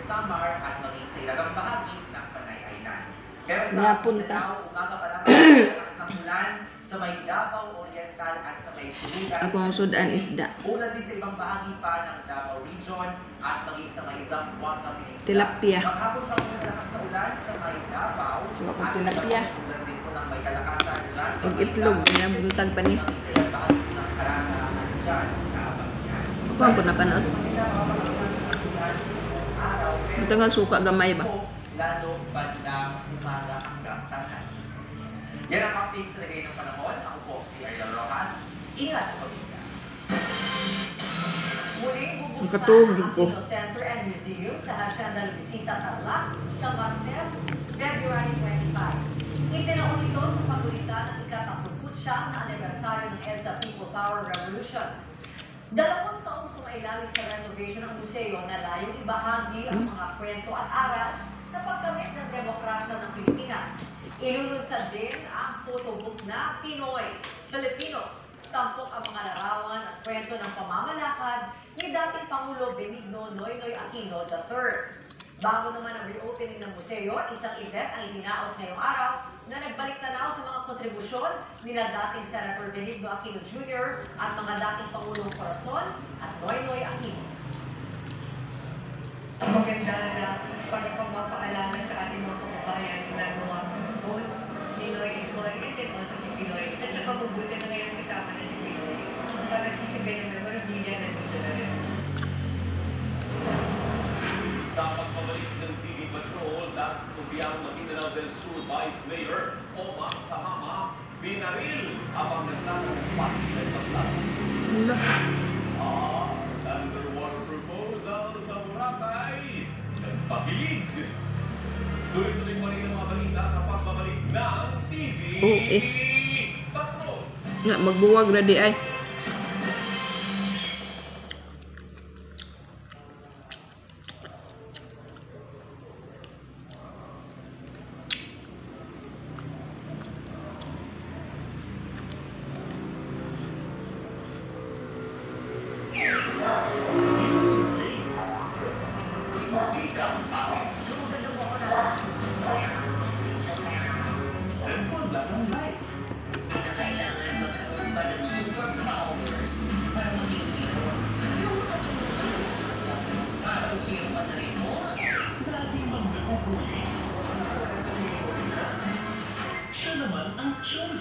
Samar at maging sa ilagang bahagi ng Panay Island. Pero sa Napunta. umaga pa lang ang ng ulan sa may Davao Oriental at sa may Tulugan. Ako ang sudan isda. Ulan din sa ibang bahagi pa ng Davao Region at maging sa may Zamboanga Peninsula. Tilapia. Maghapon pa muna malakas na ulan sa may Davao. So, akong tilapia. Ulan din po ng may kalakasan dyan sa Ang may itlog, Davao. nabuntag pa ni. Sa ilang bahagi ng Caraga at dyan sa Abasyan. Ako ang punapanos. Ito nga suka gamay ba? Lalo bandang umaga hanggang tanghali. Yan ang update sa lagay ng panahon. Ako po si Ariel Rojas. Ingat po dito. Muling Ang bubuksan katulog ang ko. Aquino Center and Museum sa Hacienda Luisita, Tarlac sa Martes, February 25. Itinaon ito sa pagulita ng ika-39 na anibersaryo ng EDSA People Power Revolution. 20 taong sumailalim sa renovation ng museo na layong ibahagi ang mga kwento at aral sa pagkamit ng demokrasya ng Pilipinas. Ilulunsad din ang photobook na Pinoy, Filipino. Tampok ang mga larawan at kwento ng pamamalakad ni dating Pangulo Benigno Noynoy Aquino III. Bago naman ang reopening ng museo, isang event ang itinaos ngayong araw na nagbalik tanaw sa mga kontribusyon nila dating Senator Benigno Aquino Jr. at mga dating Pangulong Corazon at Noynoy Aquino. Maganda na para pagpapaalala sa ating mga kababayan na nagawa po Pinoy and Boy, and then also si Pinoy. At saka mabuti na ngayon kasama na si Pinoy. Para di siya ganyan na marigilya na dito na rin. Sa pagbabalik ng TV Patrol, Tubiang Maguindanao del Sur Vice Mayor Omar Sahama binaril habang nagtatanong sa ibang lahat. Underwater proposal sa Boracay. Nagpakilig. Tuloy-tuloy pa rin ang mga balita sa pagbabalik ng TV Patrol. Nga, magbuwag na di ay. Simple lang ang life. Kailangan magkaroon pa ng superpowers para maging hero. Yung katulad para hero ka na rin mo. Lagi mang nakukulis. Siya naman ang choice.